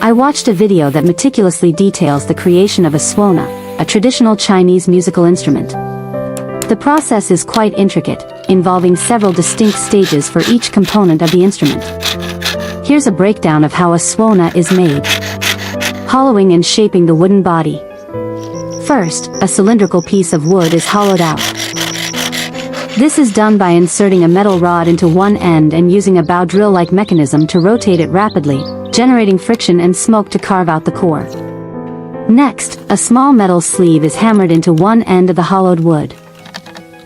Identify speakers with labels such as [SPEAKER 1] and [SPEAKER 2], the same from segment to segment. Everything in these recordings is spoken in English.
[SPEAKER 1] I watched a video that meticulously details the creation of a suona, a traditional Chinese musical instrument. The process is quite intricate, involving several distinct stages for each component of the instrument. Here's a breakdown of how a suona is made. Hollowing and shaping the wooden body. First, a cylindrical piece of wood is hollowed out. This is done by inserting a metal rod into one end and using a bow drill-like mechanism to rotate it rapidly, generating friction and smoke to carve out the core. Next, a small metal sleeve is hammered into one end of the hollowed wood.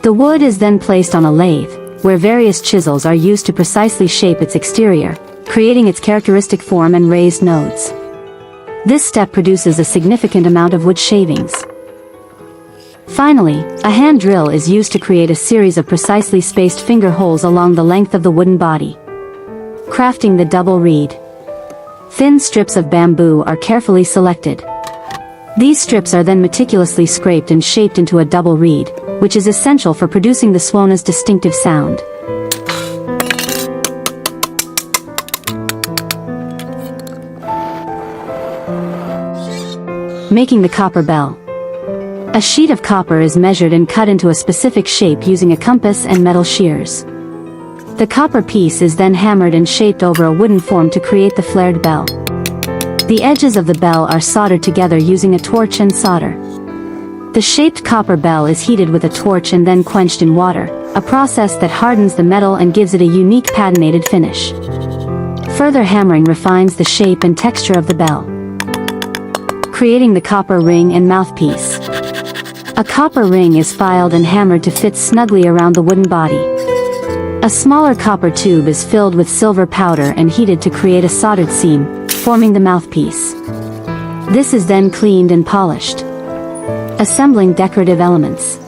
[SPEAKER 1] The wood is then placed on a lathe, where various chisels are used to precisely shape its exterior, creating its characteristic form and raised nodes. This step produces a significant amount of wood shavings. Finally, a hand drill is used to create a series of precisely spaced finger holes along the length of the wooden body. Crafting the double reed. Thin strips of bamboo are carefully selected. These strips are then meticulously scraped and shaped into a double reed, which is essential for producing the suona's distinctive sound. Making the copper bell. A sheet of copper is measured and cut into a specific shape using a compass and metal shears. The copper piece is then hammered and shaped over a wooden form to create the flared bell. The edges of the bell are soldered together using a torch and solder. The shaped copper bell is heated with a torch and then quenched in water, a process that hardens the metal and gives it a unique patinated finish. Further hammering refines the shape and texture of the bell. Creating the copper ring and mouthpiece. A copper ring is filed and hammered to fit snugly around the wooden body. A smaller copper tube is filled with silver powder and heated to create a soldered seam, forming the mouthpiece. This is then cleaned and polished. Assembling decorative elements.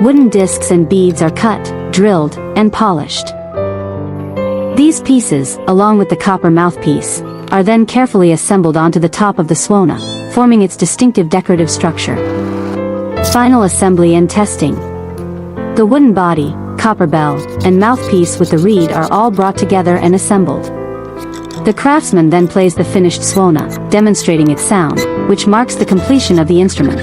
[SPEAKER 1] Wooden discs and beads are cut, drilled, and polished. These pieces, along with the copper mouthpiece, are then carefully assembled onto the top of the suona, forming its distinctive decorative structure. Final assembly and testing. The wooden body, copper bell, and mouthpiece with the reed are all brought together and assembled. The craftsman then plays the finished suona, demonstrating its sound, which marks the completion of the instrument.